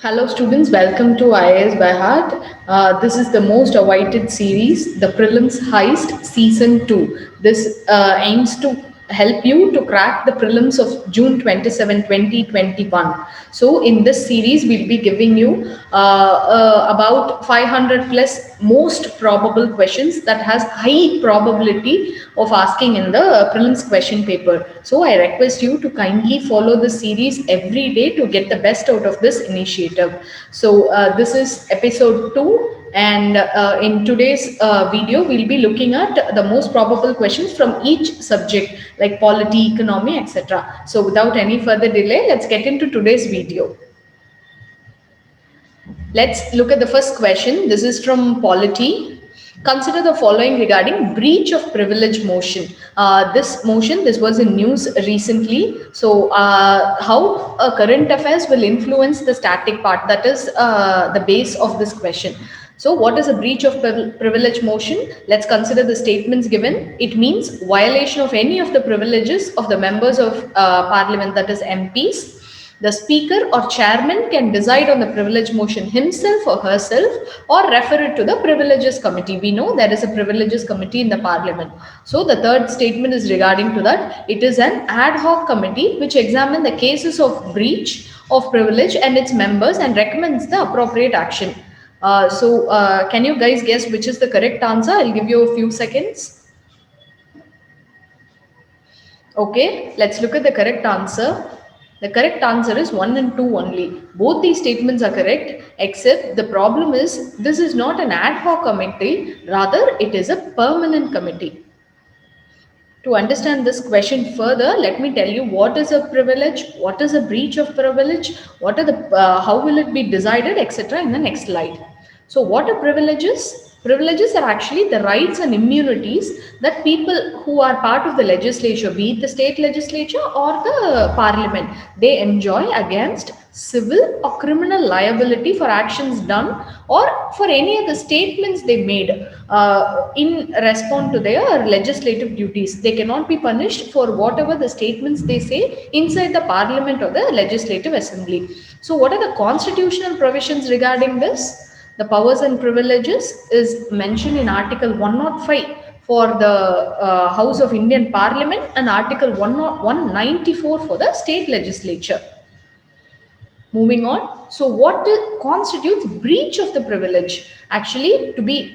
Hello, students. Welcome to IAS by Heart. This is the most awaited series, the Prelims Heist Season 2. This aims to help you to crack the prelims of June 27, 2021. So, in this series, we'll be giving you about 500 plus most probable questions that has high probability of asking in the prelims question paper. So I request you to kindly follow this series every day to get the best out of this initiative. So this is episode 2, and in today's video we'll be looking at the most probable questions from each subject like polity, economy, etc. So without any further delay, let's get into today's video. Let's look at the first question. This is from Polity. Consider the following regarding breach of privilege motion. This was in news recently. So, how current affairs will influence the static part? That is the base of this question. So, what is a breach of privilege motion? Let's consider the statements given. It means violation of any of the privileges of the members of parliament, that is MPs. The speaker or chairman can decide on the privilege motion himself or herself or refer it to the privileges committee. We know there is a privileges committee in the parliament. So the third statement is regarding to that. It is an ad hoc committee which examines the cases of breach of privilege and its members and recommends the appropriate action. Can you guys guess which is the correct answer? I'll give you a few seconds. Okay, let's look at the correct answer. The correct answer is 1 and 2 only. Both these statements are correct, except the problem is this is not an ad hoc committee, rather, it is a permanent committee. To understand this question further, let me tell you what is a privilege, what is a breach of privilege, what are the how will it be decided, etc. in the next slide. So, what are privileges? Privileges are actually the rights and immunities that people who are part of the legislature, be it the state legislature or the parliament, they enjoy against civil or criminal liability for actions done or for any of the statements they made in response to their legislative duties. They cannot be punished for whatever the statements they say inside the parliament or the legislative assembly. So, what are the constitutional provisions regarding this? The powers and privileges is mentioned in Article 105 for the House of Indian Parliament and Article 194 for the state legislature. Moving on. So, what constitutes breach of the privilege? Actually, to be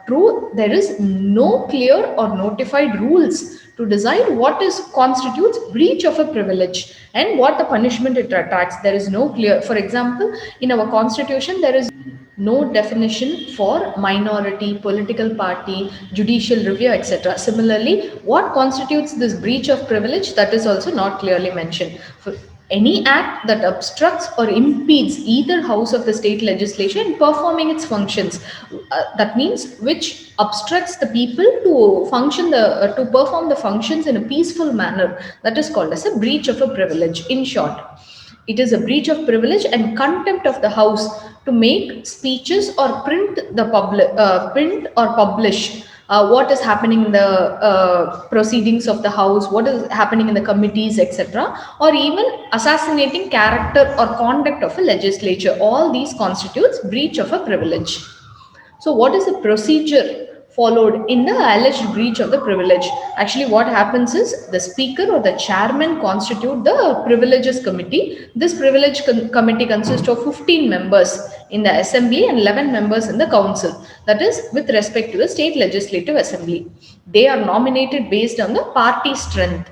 true, there is no clear or notified rules to decide what is constitutes breach of a privilege and what the punishment it attracts. There is no clear. For example, in our constitution, there is no definition for minority, political party, judicial review, etc. Similarly, what constitutes this breach of privilege, that is also not clearly mentioned. For any act that obstructs or impedes either house of the state legislature in performing its functions, that means which obstructs the people to function to perform the functions in a peaceful manner, that is called as a breach of a privilege. In short, it is a breach of privilege and contempt of the house to make speeches or print or publish what is happening in the proceedings of the house, what is happening in the committees, etc., or even assassinating character or conduct of a legislature. All these constitutes breach of a privilege. So, what is the procedure followed in the alleged breach of the privilege? Actually, what happens is the speaker or the chairman constitute the privileges committee. This committee consists of 15 members in the assembly and 11 members in the council. That is with respect to the state legislative assembly. They are nominated based on the party strength.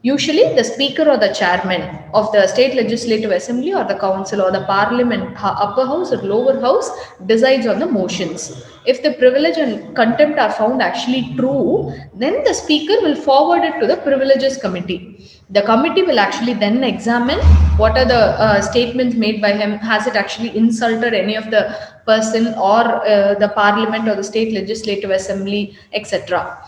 Usually, the speaker or the chairman of the state legislative assembly or the council or the parliament, upper house or lower house, decides on the motions. If the privilege and contempt are found actually true, then the speaker will forward it to the privileges committee. The committee will actually then examine what are the statements made by him. Has it actually insulted any of the person or the parliament or the state legislative assembly, etc.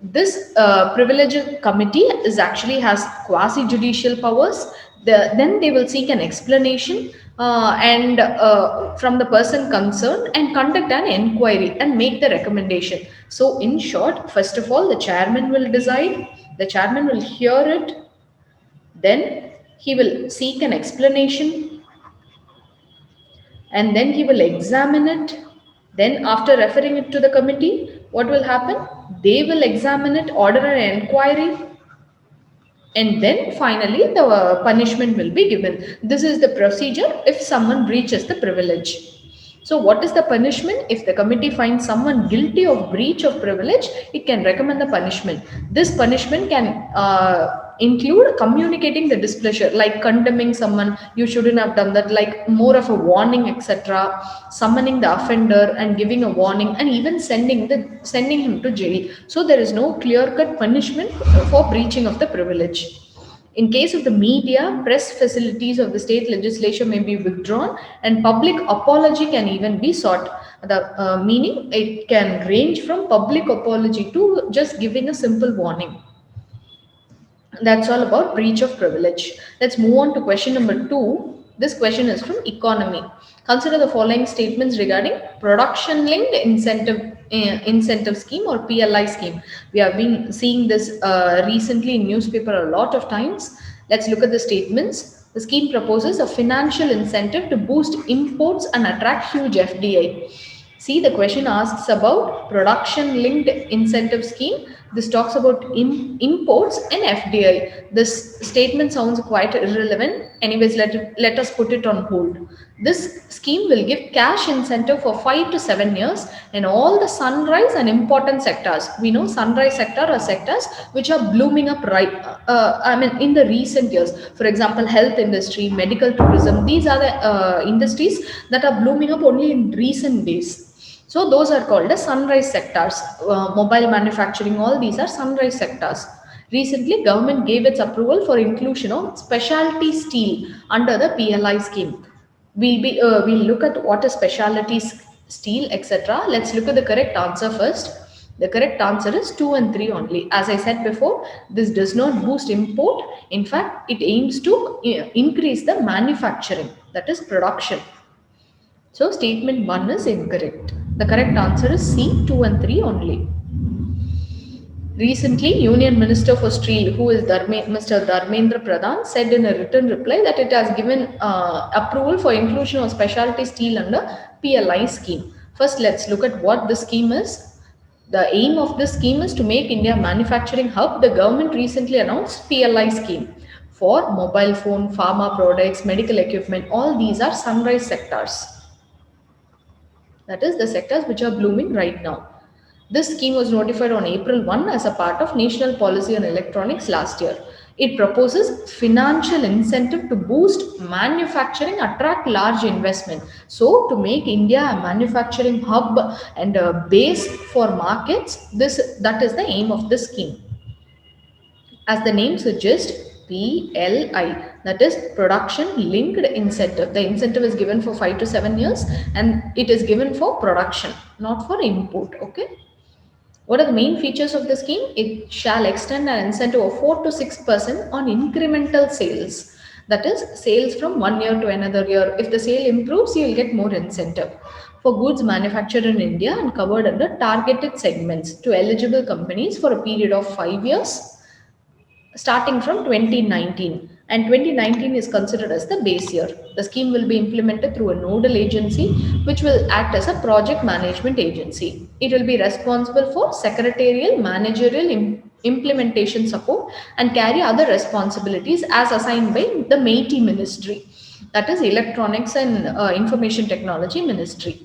This privilege committee is actually has quasi judicial powers. Then they will seek an explanation and from the person concerned and conduct an inquiry and make the recommendation. So in short, first of all, the chairman will decide, the chairman will hear it, then he will seek an explanation, and then he will examine it. Then, after referring it to the committee, what will happen? They will examine it, order an inquiry, and then finally the punishment will be given. This is the procedure if someone breaches the privilege. So what is the punishment? If the committee finds someone guilty of breach of privilege, it can recommend the punishment. This punishment can include communicating the displeasure, like condemning someone, you shouldn't have done that, like more of a warning, etc., summoning the offender and giving a warning, and even sending him to jail. So there is no clear cut punishment for breaching of the privilege. In case of the media, press facilities of the state legislature may be withdrawn and public apology can even be sought. The meaning, it can range from public apology to just giving a simple warning. That's all about breach of privilege. Let's move on to question number 2. This question is from economy. Consider the following statements regarding production linked incentive scheme or PLI scheme. We have been seeing this recently in newspaper a lot of times. Let's look at the statements. The scheme proposes a financial incentive to boost imports and attract huge FDI. See, the question asks about production linked incentive scheme. This talks about imports and FDI. This statement sounds quite irrelevant. Anyways, let us put it on hold. This scheme will give cash incentive for 5 to 7 years in all the sunrise and important sectors. We know sunrise sector are sectors which are blooming up in the recent years. For example, health industry, medical tourism, these are the industries that are blooming up only in recent days. So those are called as sunrise sectors. Mobile manufacturing, all these are sunrise sectors. Recently, government gave its approval for inclusion of specialty steel under the PLI scheme. We'll look at what is specialty steel, etc. Let's look at the correct answer first. The correct answer is 2 and 3 only. As I said before, this does not boost import. In fact, it aims to increase the manufacturing, that is production. So statement 1 is incorrect. The correct answer is C, 2 and 3 only. Recently, Union Minister for Steel, who is Mr. Dharmendra Pradhan, said in a written reply that it has given approval for inclusion of specialty steel under PLI scheme. First, let's look at what the scheme is. The aim of this scheme is to make India a manufacturing hub. The government recently announced PLI scheme for mobile phone, pharma products, medical equipment. All these are sunrise sectors. That is the sectors which are blooming right now. This scheme was notified on April 1 as a part of National Policy on Electronics last year. It proposes financial incentive to boost manufacturing, attract large investment. So, to make India a manufacturing hub and a base for markets, that is the aim of this scheme. As the name suggests, PLI, that is production linked incentive. The incentive is given for 5 to 7 years and it is given for production, not for import. Okay. What are the main features of the scheme? It shall extend an incentive of 4 to 6% on incremental sales. That is sales from 1 year to another year. If the sale improves, you will get more incentive. For goods manufactured in India and covered under targeted segments to eligible companies for a period of 5 years starting from 2019, and 2019 is considered as the base year. The scheme will be implemented through a nodal agency which will act as a project management agency. It will be responsible for secretarial, managerial, implementation support and carry other responsibilities as assigned by the MeitY ministry, that is Electronics and Information Technology Ministry.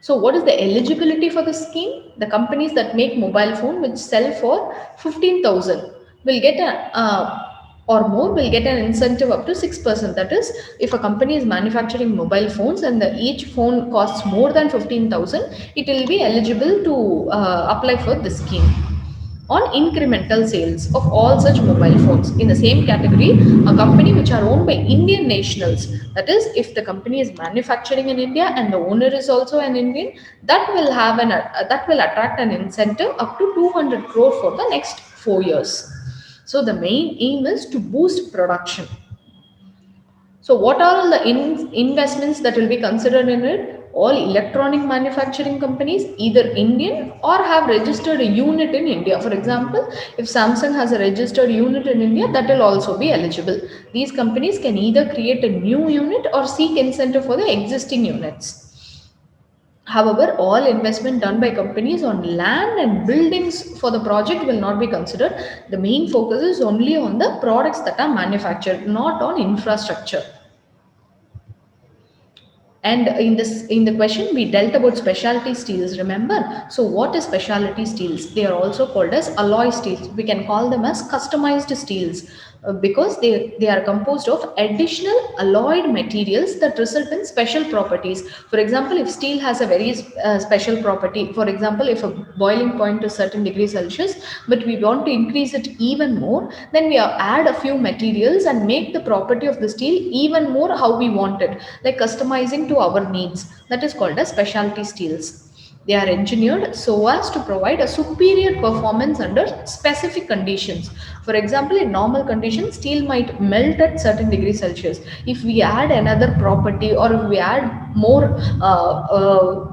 So what is the eligibility for the scheme? The companies that make mobile phone which sell for 15,000 will get or more will get an incentive up to 6%. That is, if a company is manufacturing mobile phones and each phone costs more than 15,000, it will be eligible to apply for this scheme. On incremental sales of all such mobile phones. In the same category, a company which are owned by Indian nationals, that is, if the company is manufacturing in India and the owner is also an Indian, that will have that will attract an incentive up to 200 crore for the next 4 years. So the main aim is to boost production. So what are all the investments that will be considered in it? all electronic manufacturing companies, either Indian or have registered a unit in India. For example, if Samsung has a registered unit in India, that will also be eligible. These companies can either create a new unit or seek incentive for the existing units. However, all investment done by companies on land and buildings for the project will not be considered. The main focus is only on the products that are manufactured, not on infrastructure. And in the question, we dealt about specialty steels, remember? So what is specialty steels? They are also called as alloy steels. We can call them as customized steels because they are composed of additional alloyed materials that result in special properties. For example, if steel has a very special property, for example, if a boiling point is certain degrees Celsius, but we want to increase it even more, then we add a few materials and make the property of the steel even more how we want it, like customizing to our needs. That is called as specialty steels. They are engineered so as to provide a superior performance under specific conditions. For example, in normal conditions, steel might melt at certain degrees Celsius. If we add another property or if we add more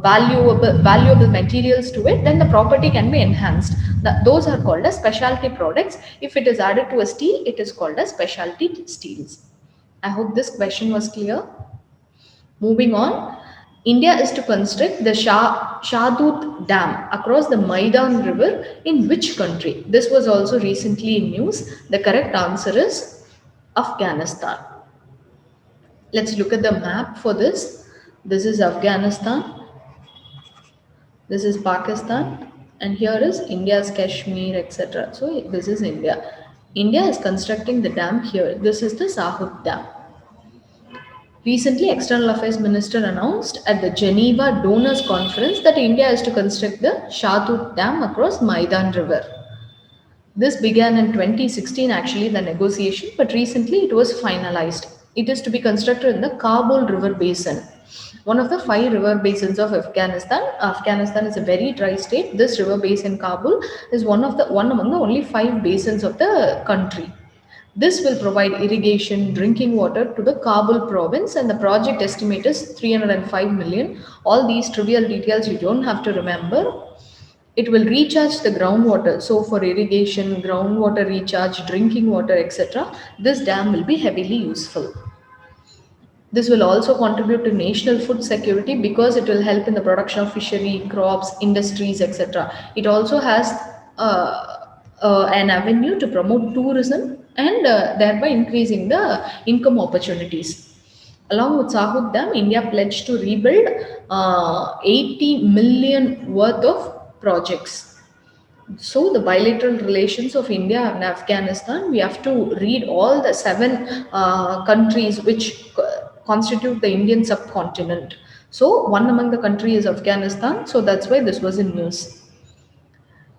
valuable materials to it, then the property can be enhanced. Those are called as specialty products. If it is added to a steel, it is called as specialty steels. I hope this question was clear. Moving on, India is to construct the Shahdut Dam across the Maidan River in which country? This was also recently in news. The correct answer is Afghanistan. Let's look at the map for this. This is Afghanistan, this is Pakistan, and here is India's Kashmir, etc. So this is India. India is constructing the dam here. This is the Sahut Dam. Recently, External Affairs Minister announced at the Geneva Donors Conference that India is to construct the Shahdut Dam across Maidan River. This began in 2016, actually, the negotiation, but recently it was finalized. It is to be constructed in the Kabul River Basin, one of the 5 river basins of Afghanistan. Afghanistan is a very dry state. This river basin, Kabul, is one among the only 5 basins of the country. This will provide irrigation, drinking water to the Kabul province, and the project estimate is 305 million. All these trivial details you don't have to remember. It will recharge the groundwater. So, for irrigation, groundwater recharge, drinking water, etc., this dam will be heavily useful. This will also contribute to national food security because it will help in the production of fishery, crops, industries, etc. It also has an avenue to promote tourism and thereby increasing the income opportunities. Along with Sahut Dam, India pledged to rebuild 80 million worth of projects. So the bilateral relations of India and Afghanistan, we have to read all the 7 countries which constitute the Indian subcontinent. So one among the country is Afghanistan. So that's why this was in news.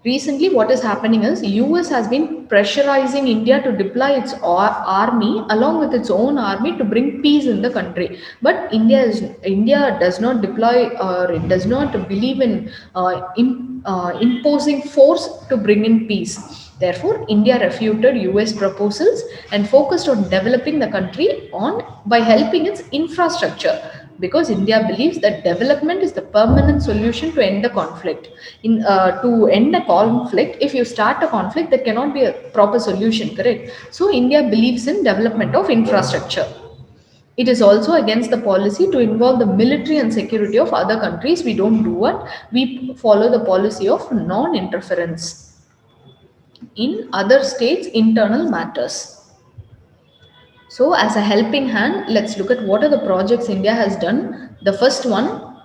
Recently, what is happening is US has been pressurizing India to deploy its army along with its own army to bring peace in the country. But India does not deploy, or it does not believe in imposing force to bring in peace. Therefore, India refuted US proposals and focused on developing the country on by helping its infrastructure, because India believes that development is the permanent solution to end the conflict. To end a conflict, if you start a conflict, there cannot be a proper solution, correct? So India believes in development of infrastructure. It is also against the policy to involve the military and security of other countries. We don't do it. We follow the policy of non-interference in other states' internal matters. So, as a helping hand, let's look at what are the projects India has done. The first one,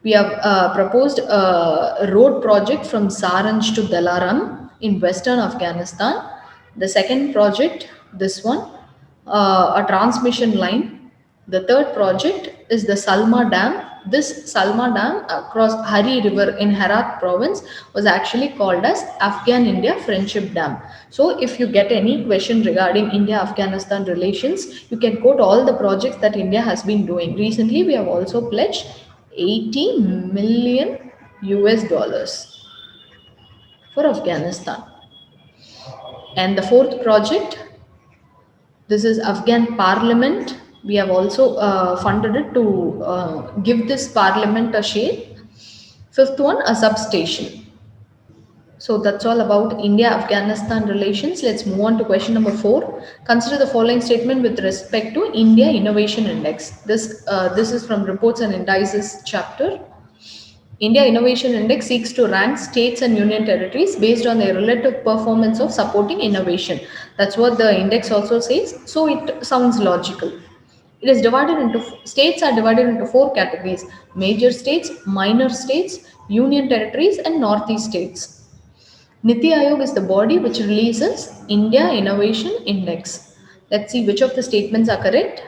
we have proposed a road project from Saranj to Dalaram in western Afghanistan. The second project, this one, a transmission line. The third project is the Salma Dam. This Salma Dam across Hari River in Herat province was actually called as Afghan India Friendship Dam. So, if you get any question regarding India Afghanistan relations, you can quote all the projects that India has been doing. Recently, we have also pledged 80 million US dollars for Afghanistan. And the fourth project, this is Afghan Parliament We have also funded it to give this parliament a shape. Fifth one, a substation. So that's all about India-Afghanistan relations. Let's move on to question number 4. Consider the following statement with respect to India Innovation Index. This is from Reports and Indices chapter. India Innovation Index seeks to rank states and union territories based on their relative performance of supporting innovation. That's what the index also says. So it sounds logical. It is divided into states are divided into four categories: major states, minor states, union territories, and northeast states. Niti Aayog is the body which releases India Innovation Index. Let's see which of the statements are correct.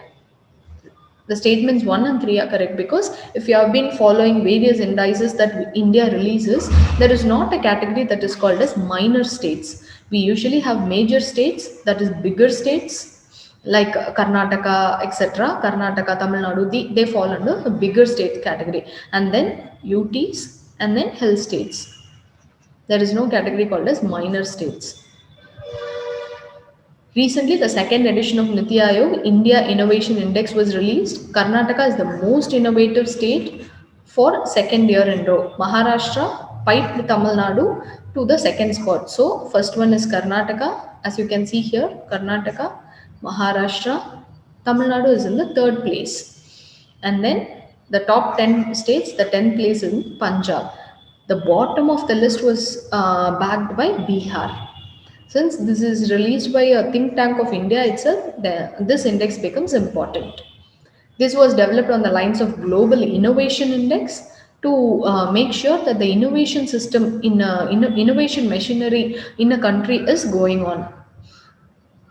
The statements 1 and 3 are correct, because if you have been following various indices that India releases, there is not a category that is called as minor states. We usually have major states, that is bigger states like Karnataka, etc. Karnataka, Tamil Nadu, they fall under the bigger state category, and then UTs, and then hill states. There is no category called as minor states. Recently, the second edition of Niti Aayog India Innovation Index was released. Karnataka is the most innovative state for second year in row. Maharashtra piped Tamil Nadu to the second spot. So, first one is Karnataka. As you can see here, Karnataka, Maharashtra, Tamil Nadu is in the third place. And then the top 10 states, the 10th place in Punjab. The bottom of the list was backed by Bihar. Since this is released by a think tank of India itself, this index becomes important. This was developed on the lines of Global Innovation Index to make sure that the innovation system innovation machinery in a country is going on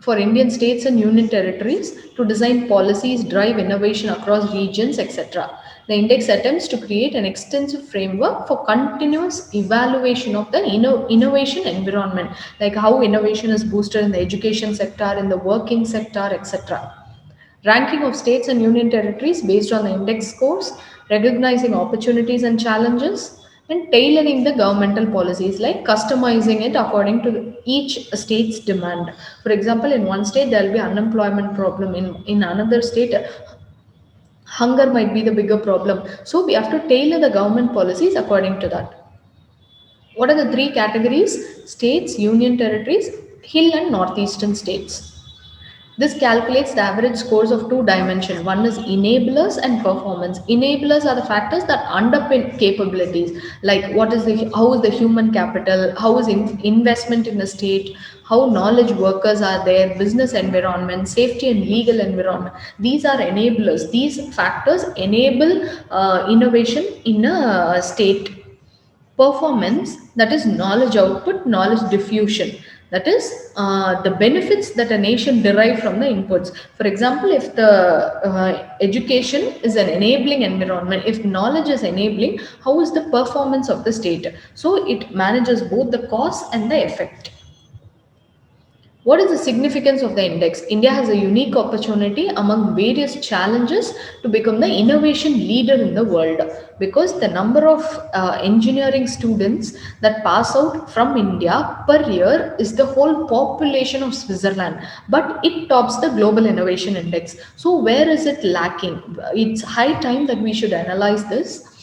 for Indian states and union territories to design policies, drive innovation across regions, etc. The index attempts to create an extensive framework for continuous evaluation of the innovation environment, like how innovation is boosted in the education sector, in the working sector, etc. Ranking of states and union territories based on the index scores, recognizing opportunities and challenges, and tailoring the governmental policies, like customizing it according to each state's demand. For example, in one state there will be unemployment problem, in another state hunger might be the bigger problem. So we have to tailor the government policies according to that. What are the three categories? States, union territories, hill and northeastern states. This calculates the average scores of two dimensions. One is enablers and performance. Enablers are the factors that underpin capabilities, like how is the human capital, how is investment in the state, how knowledge workers are there, business environment, safety and legal environment. These are enablers. These factors enable innovation in a state. Performance, that is knowledge output, knowledge diffusion, that is the benefits that a nation derive from the inputs. For example, if the education is an enabling environment, if knowledge is enabling, how is the performance of the state? So it manages both the cause and the effect. What is the significance of the index? India has a unique opportunity among various challenges to become the innovation leader in the world, because the number of engineering students that pass out from India per year is the whole population of Switzerland, but it tops the Global Innovation Index. So, where is it lacking? It's high time that we should analyze this.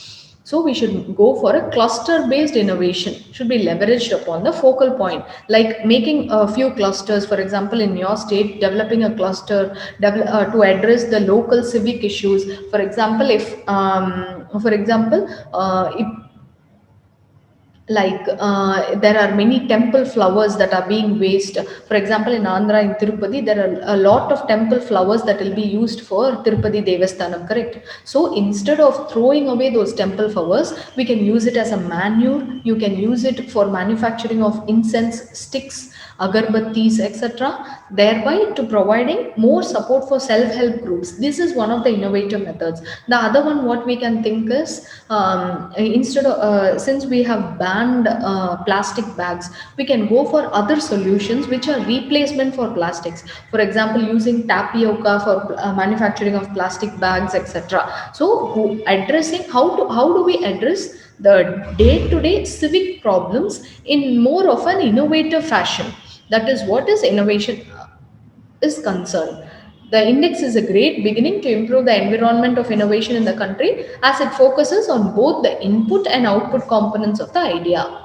So we should go for a cluster based innovation, should be leveraged upon the focal point, like making a few clusters. For example, in your state, developing a cluster to address the local civic issues. For example, if there are many temple flowers that are being waste. For example, in Andhra, in Tirupati, there are a lot of temple flowers that will be used for Tirupati Devasthanam, correct? So instead of throwing away those temple flowers, we can use it as a manure. You can use it for manufacturing of incense sticks, agarbattis, etc., thereby to providing more support for self-help groups. This is one of the innovative methods. The other one, what we can think is, instead of since we have banned plastic bags, we can go for other solutions which are replacement for plastics. For example, using tapioca for manufacturing of plastic bags, etc. So addressing how do we address the day-to-day civic problems in more of an innovative fashion? That is what is innovation is concerned. The index is a great beginning to improve the environment of innovation in the country as it focuses on both the input and output components of the idea.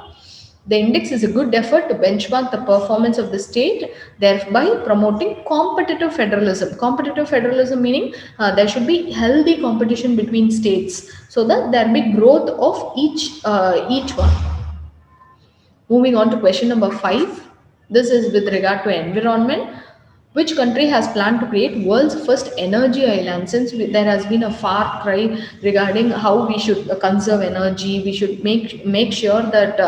The index is a good effort to benchmark the performance of the state, thereby promoting competitive federalism. Competitive federalism meaning there should be healthy competition between states so that there be growth of each one. Moving on to question number 5. This is with regard to environment. Which country has planned to create world's first energy island? Since there has been a far cry regarding how we should conserve energy, we should make sure that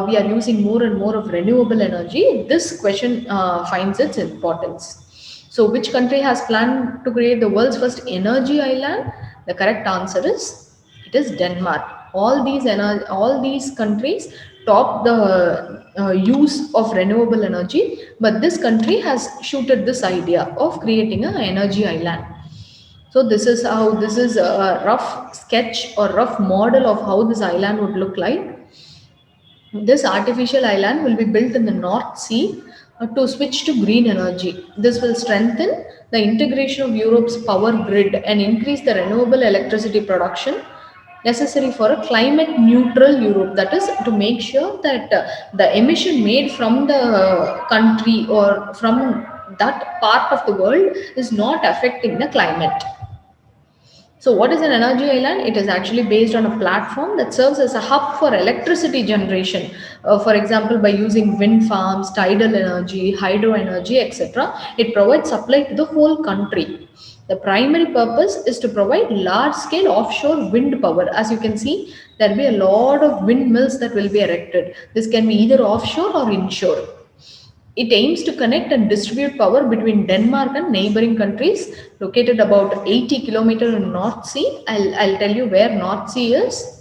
we are using more and more of renewable energy. This question finds its importance. So, which country has planned to create the world's first energy island? The correct answer is it is Denmark. All these countries top the use of renewable energy, but this country has shooted this idea of creating an energy island. So this is a rough sketch or rough model of how this island would look like. This artificial island will be built in the North Sea to switch to green energy. This will strengthen the integration of Europe's power grid and increase the renewable electricity production necessary for a climate neutral Europe. That is to make sure that the emission made from the country or from that part of the world is not affecting the climate. So, what is an energy island? It is actually based on a platform that serves as a hub for electricity generation. For example, by using wind farms, tidal energy, hydro energy, etc., it provides supply to the whole country. The primary purpose is to provide large scale offshore wind power. As you can see, there will be a lot of windmills that will be erected. This can be either offshore or inshore. It aims to connect and distribute power between Denmark and neighboring countries located about 80 kilometers in North Sea. I'll tell you where North Sea is.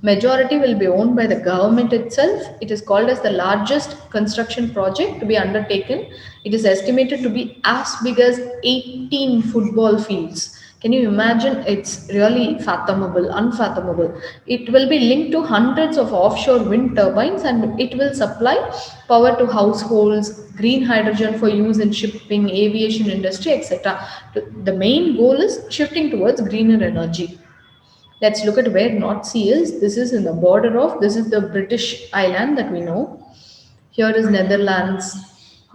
Majority will be owned by the government itself. It is called as the largest construction project to be undertaken. It is estimated to be as big as 18 football fields. Can you imagine? It's really fathomable, unfathomable. It will be linked to hundreds of offshore wind turbines and it will supply power to households, green hydrogen for use in shipping, aviation industry, etc. The main goal is shifting towards greener energy. Let's look at where North Sea is. This is in the border of, this is the British island that we know. Here is Netherlands,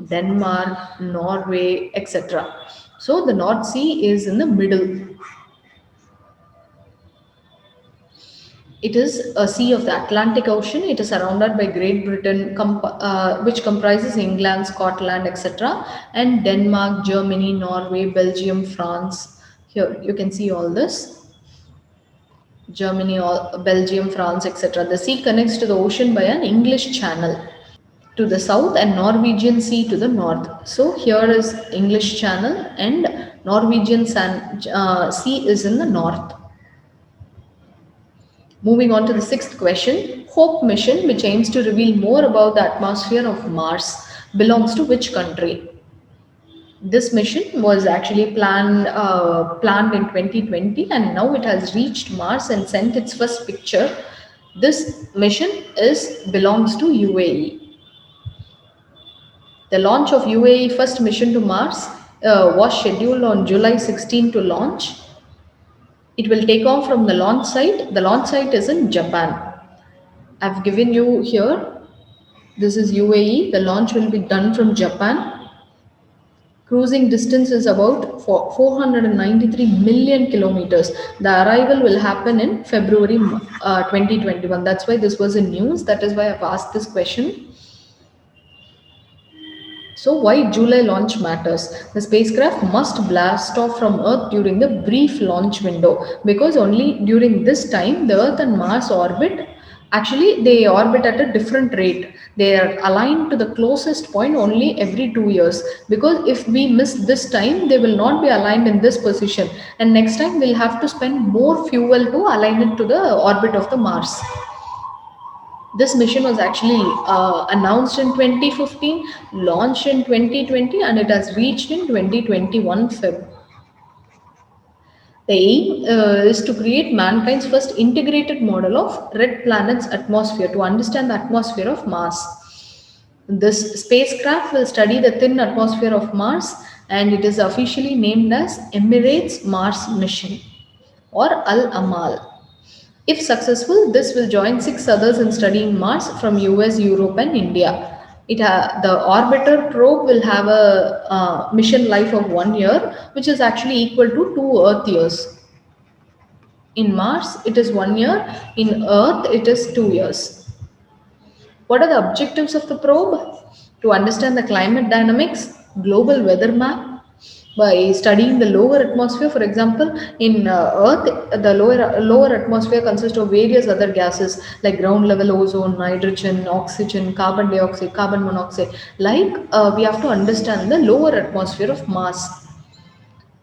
Denmark, Norway, etc. So the North Sea is in the middle. It is a sea of the Atlantic Ocean. It is surrounded by Great Britain, which comprises England, Scotland, etc., and Denmark, Germany, Norway, Belgium, France. Here you can see all this. Germany, Belgium, France, etc. The sea connects to the ocean by an English Channel to the south and Norwegian Sea to the north. So here is English Channel and Norwegian Sea is in the north. Moving on to the sixth question, HOPE mission, which aims to reveal more about the atmosphere of Mars, belongs to which country? This mission was actually planned in 2020 and now it has reached Mars and sent its first picture. This mission belongs to UAE. The launch of UAE first mission to Mars was scheduled on July 16 to launch. It will take off from the launch site. The launch site is in Japan. I've given you here. This is UAE. The launch will be done from Japan. Cruising distance is about 493 million kilometers. The arrival will happen in February 2021. That's why this was in news. That is why I've asked this question. So why July launch matters? The spacecraft must blast off from Earth during the brief launch window because only during this time the Earth and Mars orbit. Actually, they orbit at a different rate. They are aligned to the closest point only every 2 years. Because if we miss this time, they will not be aligned in this position. And next time, we'll have to spend more fuel to align it to the orbit of the Mars. This mission was actually announced in 2015, launched in 2020, and it has reached in 2021 Feb. The aim is to create mankind's first integrated model of red planet's atmosphere to understand the atmosphere of Mars. This spacecraft will study the thin atmosphere of Mars and it is officially named as Emirates Mars Mission or Al Amal. If successful, this will join six others in studying Mars from US, Europe, and India. The orbiter probe will have a mission life of 1 year, which is actually equal to 2 Earth years. In Mars, it is 1 year. In Earth, it is 2 years. What are the objectives of the probe? To understand the climate dynamics, global weather map, by studying the lower atmosphere. For example, in Earth, the lower atmosphere consists of various other gases like ground level ozone, nitrogen, oxygen, carbon dioxide, carbon monoxide. Like we have to understand the lower atmosphere of Mars.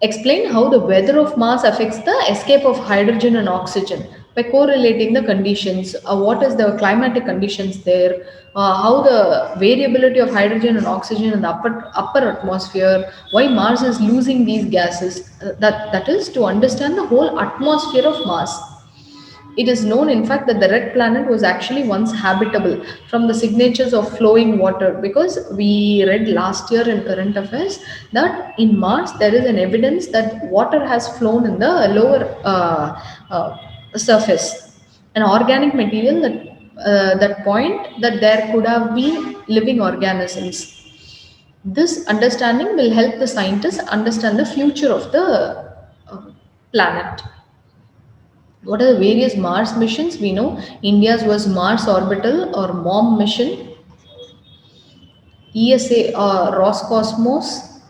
Explain how the weather of Mars affects the escape of hydrogen and oxygen by correlating the conditions. What is the climatic conditions there? How the variability of hydrogen and oxygen in the upper atmosphere? Why Mars is losing these gases? That is to understand the whole atmosphere of Mars. It is known, in fact, that the red planet was actually once habitable from the signatures of flowing water. Because we read last year in current affairs that in Mars there is an evidence that water has flown in the lower surface, an organic material that point that there could have been living organisms. This understanding will help the scientists understand the future of the uh, planet. What are the various Mars missions? We know India's was Mars Orbital or MOM mission, ESA Roscosmos,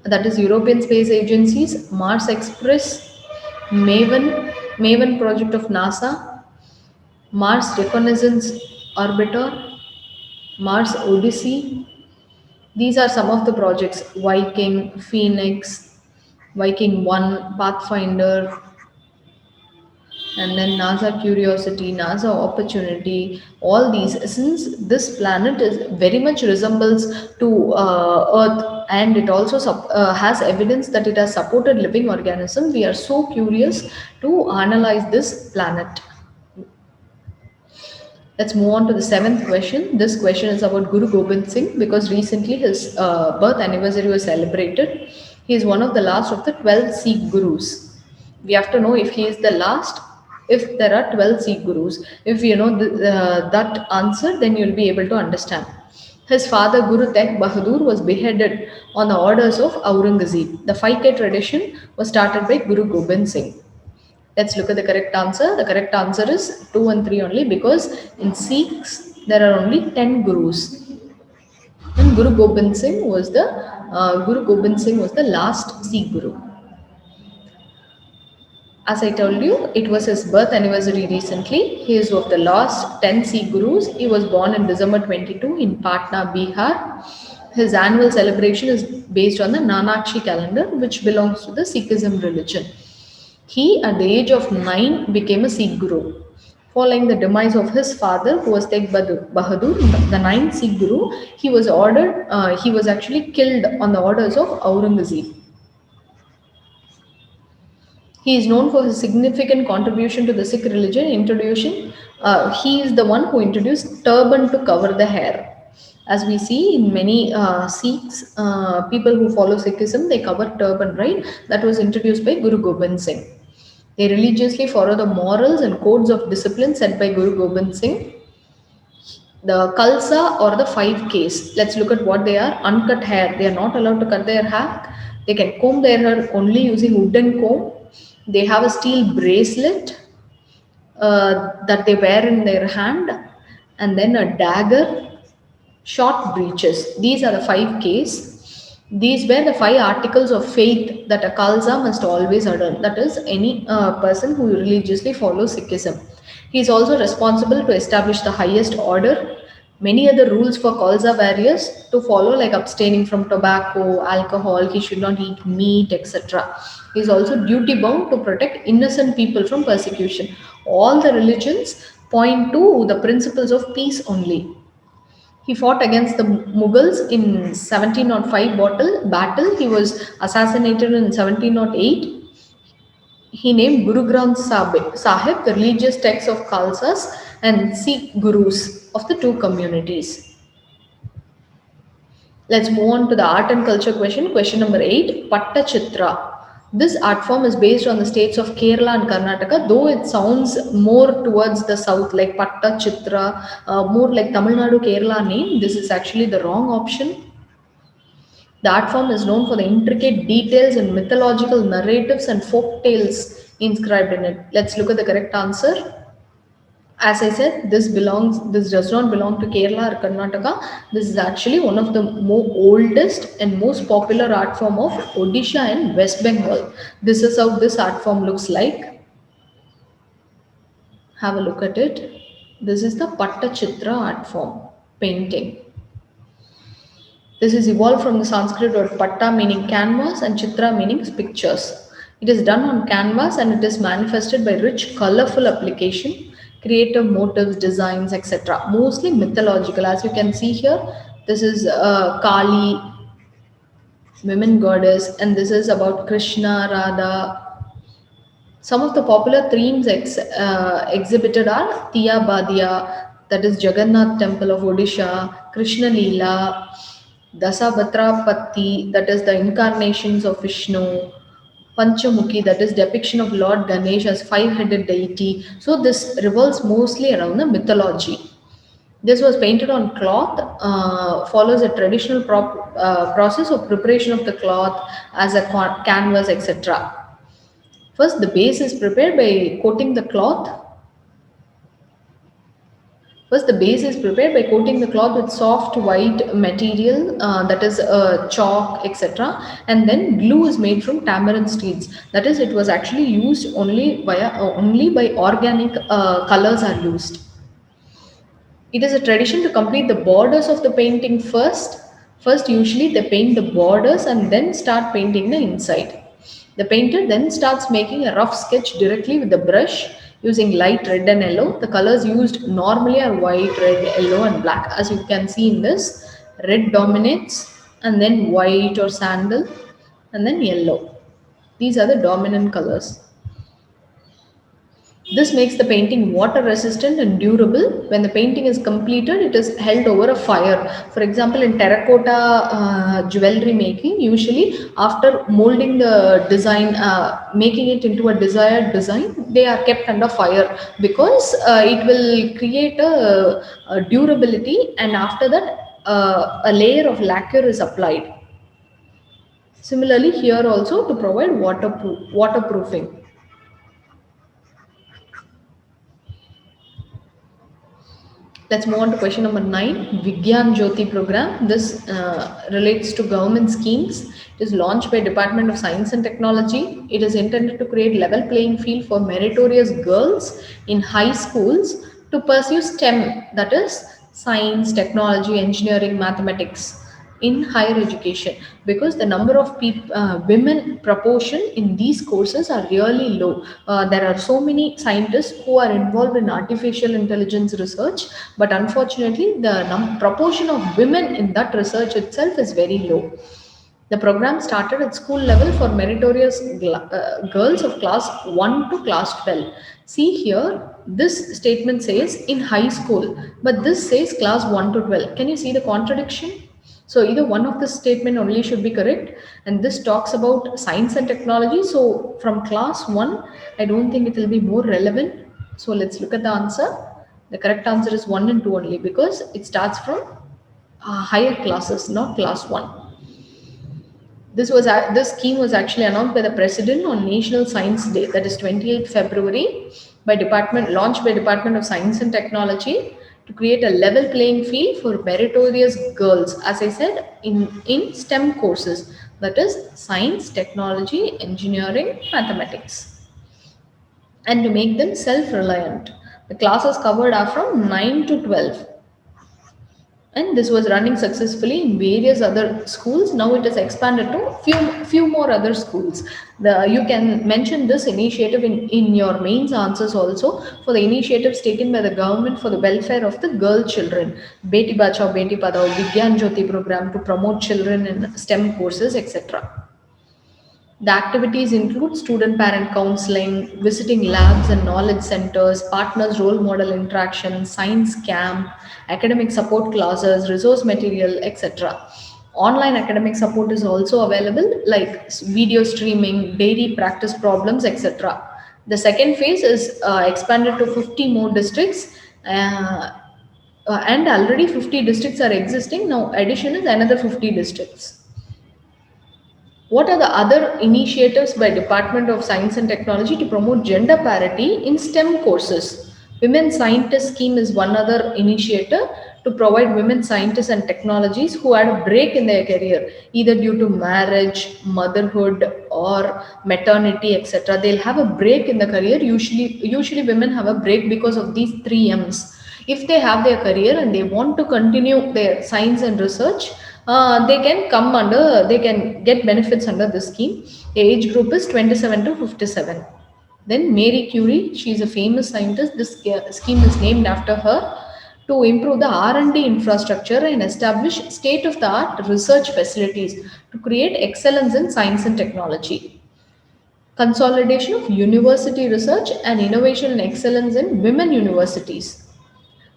that is European Space Agency's Mars Express, Maven project of NASA, Mars Reconnaissance Orbiter, Mars Odyssey. These are some of the projects: Viking, Phoenix, Viking 1, Pathfinder, and then NASA Curiosity, NASA Opportunity. All these, since this planet is very much resembles to Earth, and it also has evidence that it has supported living organism, we are so curious to analyze this planet. Let's move on to the seventh question. This question is about Guru Gobind Singh because recently his birth anniversary was celebrated. He is one of the last of the 12 Sikh Gurus. We have to know if he is the last, if there are 12 Sikh Gurus. If you know that answer, then you'll be able to understand. His father, Guru Tegh Bahadur, was beheaded on the orders of Aurangzeb. The 5K tradition was started by Guru Gobind Singh. Let's look at the correct answer. The correct answer is 2 and 3 only because in Sikhs there are only 10 gurus. And Guru Gobind Singh was the last Sikh guru. As I told you, it was his birth anniversary recently. He is of the last 10 Sikh gurus. He was born in December 22 in Patna, Bihar. His annual celebration is based on the Nanakshi calendar, which belongs to the Sikhism religion. He, at the age of 9, became a Sikh Guru. Following the demise of his father, who was Tegh Bahadur, the ninth Sikh Guru, he was actually killed on the orders of Aurangzeb. He is known for his significant contribution to the Sikh religion. He is the one who introduced turban to cover the hair. As we see in many Sikhs, people who follow Sikhism, they cover turban, right? That was introduced by Guru Gobind Singh. They religiously follow the morals and codes of discipline set by Guru Gobind Singh. The Khalsa or the 5Ks, let's look at what they are. Uncut hair, they are not allowed to cut their hair. They can comb their hair only using wooden comb. They have a steel bracelet that they wear in their hand, and then a dagger, short breeches. These are the 5Ks. These were the 5 articles of faith that a Khalsa must always adhere. That is, any person who religiously follows Sikhism. He is also responsible to establish the highest order. Many other rules for Khalsa warriors to follow, like abstaining from tobacco, alcohol, he should not eat meat, etc. He is also duty bound to protect innocent people from persecution. All the religions point to the principles of peace only. He fought against the Mughals in 1705 battle. He was assassinated in 1708. He named Guru Granth Sahib the religious text of Khalsas and Sikh Gurus of the two communities. Let's move on to the art and culture question. Question number 8, Pattachitra. This art form is based on the states of Kerala and Karnataka, though it sounds more towards the south, like Pattachitra, more like Tamil Nadu Kerala name. This is actually the wrong option. The art form is known for the intricate details and mythological narratives and folk tales inscribed in it. Let's look at the correct answer. As I said, this does not belong to Kerala or Karnataka. This is actually one of the oldest and most popular art form of Odisha and West Bengal. This is how this art form looks like. Have a look at it. This is the Pattachitra art form, painting. This is evolved from the Sanskrit word patta meaning canvas and chitra meaning pictures. It is done on canvas and it is manifested by rich, colorful application, creative motives, designs, etc. Mostly mythological. As you can see here, this is Kali, women goddess, and this is about Krishna, Radha. Some of the popular themes exhibited are Tiya Badia, that is Jagannath Temple of Odisha, Krishna Leela, Dasabhatra Patti, that is the incarnations of Vishnu, Panchamukhi, that is depiction of Lord Ganesh as five-headed deity. So this revolves mostly around the mythology. This was painted on cloth, follows a traditional process of preparation of the cloth as a canvas, etc. First, the base is prepared by coating the cloth. First, the base is prepared by coating the cloth with soft white material, that is chalk, etc. And then glue is made from tamarind seeds. That is, it was actually used only by organic colors are used. It is a tradition to complete the borders of the painting first. First, usually they paint the borders and then start painting the inside. The painter then starts making a rough sketch directly with the brush using light red and yellow. The colors used normally are white, red, yellow, and black. As you can see in this, red dominates, and then white or sandal, and then yellow. These are the dominant colors. This makes the painting water resistant and durable. When the painting is completed, it is held over a fire. For example, in terracotta jewelry making, usually after molding the design, making it into a desired design, they are kept under fire because it will create a durability, and after that, a layer of lacquer is applied. Similarly, here also to provide waterproofing. Let's move on to question number 9, Vigyan Jyoti program. This relates to government schemes. It is launched by Department of Science and Technology. It is intended to create level playing field for meritorious girls in high schools to pursue STEM, that is science, technology, engineering, mathematics in higher education, because the number of women proportion in these courses are really low. There are so many scientists who are involved in artificial intelligence research, but unfortunately the proportion of women in that research itself is very low. The program started at school level for meritorious girls of class 1 to class 12. See here, this statement says in high school, but this says class 1 to 12. Can you see the contradiction? So either one of the statement only should be correct, and this talks about science and technology. So from class 1, I don't think it will be more relevant. So let's look at the answer. The correct answer is 1 and 2 only, because it starts from higher classes, not class 1. This scheme was actually announced by the president on National Science Day, that is 28th February, launched by Department of Science and Technology to create a level playing field for meritorious girls, as I said, in STEM courses, that is science, technology, engineering, mathematics, and to make them self-reliant. The classes covered are from 9 to 12, and this was running successfully in various other schools. Now it is expanded to few more other schools. You can mention this initiative in your mains answers also, for the initiatives taken by the government for the welfare of the girl children. Beti Bachao Beti Padhao, Vigyan Jyoti program to promote children in STEM courses, etc. The activities include student parent counseling, visiting labs and knowledge centers, partners role model interaction, science camp, academic support classes, resource material, etc. Online academic support is also available, like video streaming, daily practice problems, etc. The second phase is expanded to 50 more districts, and already 50 districts are existing. Now addition is another 50 districts. What are the other initiatives by Department of Science and Technology to promote gender parity in STEM courses? Women Scientist Scheme is one other initiative to provide women scientists and technologies who had a break in their career, either due to marriage, motherhood, or maternity, etc. They'll have a break in the career. Usually women have a break because of these three M's. If they have their career and they want to continue their science and research, they can get benefits under this scheme. The age group is 27 to 57. Then Mary Curie, she is a famous scientist. This scheme is named after her to improve the R&D infrastructure and establish state-of-the-art research facilities to create excellence in science and technology. Consolidation of university research and innovation and excellence in women universities.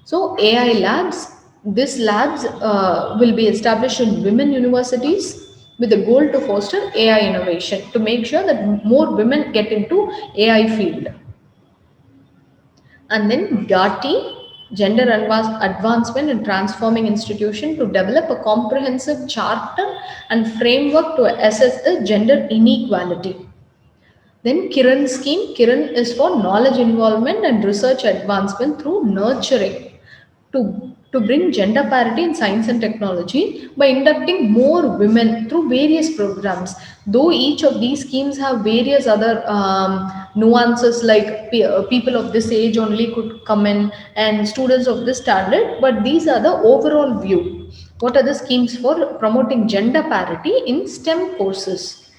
So AI labs, these labs will be established in women universities with the goal to foster AI innovation to make sure that more women get into AI field. And then GATI, Gender Advancement and Transforming Institution, to develop a comprehensive charter and framework to assess the gender inequality. Then Kiran scheme. Kiran is for knowledge involvement and research advancement through nurturing to bring gender parity in science and technology by inducting more women through various programs. Though each of these schemes have various other nuances, like people of this age only could come in and students of this standard, but these are the overall view. What are the schemes for promoting gender parity in STEM courses?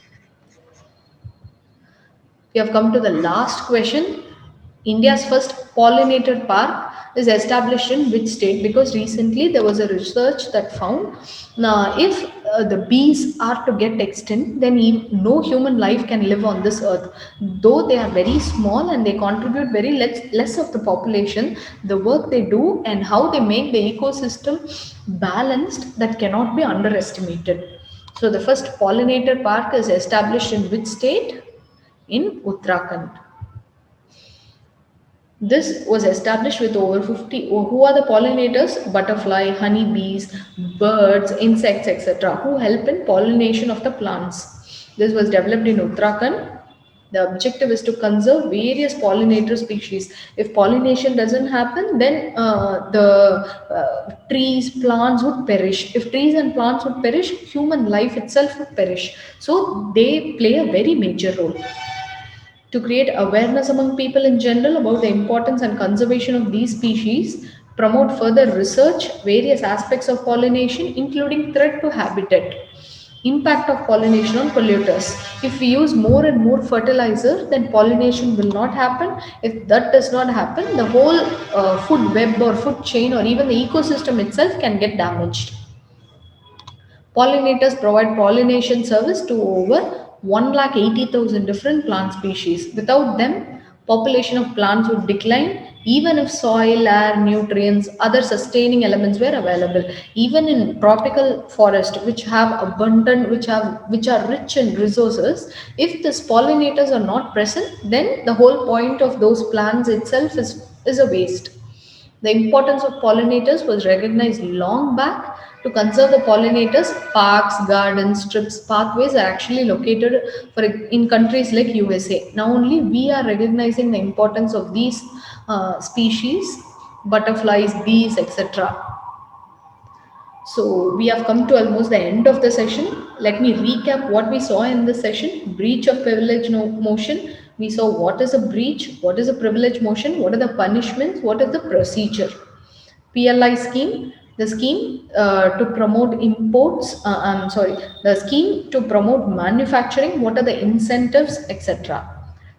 We have come to the last question. India's first pollinator park is established in which state? Because recently there was a research that found now if the bees are to get extinct, then no human life can live on this earth. Though they are very small and they contribute very less of the population, the work they do and how they make the ecosystem balanced, that cannot be underestimated. So the first pollinator park is established in which state? In Uttarakhand. This was established with over 50. Who are the pollinators? Butterfly, honeybees, birds, insects, etc., who help in pollination of the plants. This was developed in Uttarakhand. The objective is to conserve various pollinator species. If pollination doesn't happen, then trees, plants would perish. If trees and plants would perish, human life itself would perish. So they play a very major role to create awareness among people in general about the importance and conservation of these species, promote further research, various aspects of pollination, including threat to habitat, impact of pollination on polluters. If we use more and more fertilizer, then pollination will not happen. If that does not happen, the whole food web or food chain or even the ecosystem itself can get damaged. Pollinators provide pollination service to over 1,80,000 different plant species. Without them, population of plants would decline even if soil, air, nutrients, other sustaining elements were available. Even in tropical forest, which have abundant, which are rich in resources, if these pollinators are not present, then the whole point of those plants itself is a waste. The importance of pollinators was recognized long back. To conserve the pollinators, parks, gardens, strips, pathways are actually located in countries like USA. Now only we are recognizing the importance of these species, butterflies, bees, etc. So we have come to almost the end of the session. Let me recap what we saw in this session. Breach of privilege motion. We saw what is a breach, what is a privilege motion, what are the punishments, what is the procedure. PLI scheme, the scheme to promote imports, the scheme to promote manufacturing, what are the incentives, etc.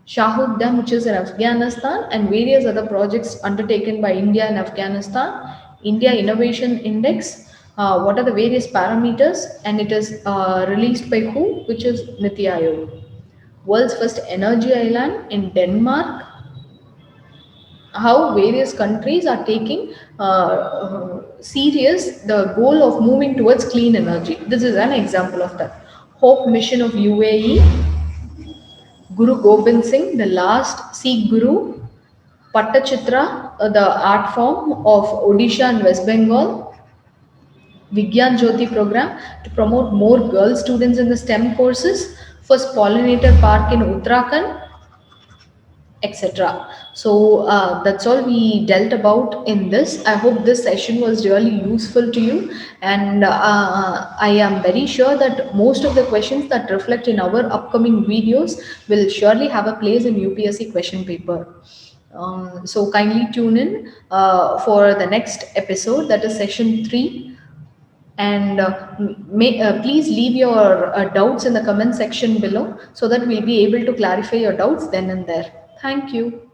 Shahid Dam, which is in Afghanistan, and various other projects undertaken by India and Afghanistan. India Innovation Index, what are the various parameters, and it is released by who, which is Niti Aayog. World's first energy island in Denmark. how various countries are taking serious the goal of moving towards clean energy. This is an example of that. Hope mission of UAE, Guru Gobind Singh, the last Sikh Guru, Pattachitra, the art form of Odisha and West Bengal, Vigyan Jyoti program to promote more girl students in the STEM courses, first pollinator park in Uttarakhand, etc. So that's all we dealt about in this. I hope this session was really useful to you, and I am very sure that most of the questions that reflect in our upcoming videos will surely have a place in UPSC question paper. So kindly tune in for the next episode, that is session 3, and please leave your doubts in the comment section below so that we'll be able to clarify your doubts then and there. Thank you.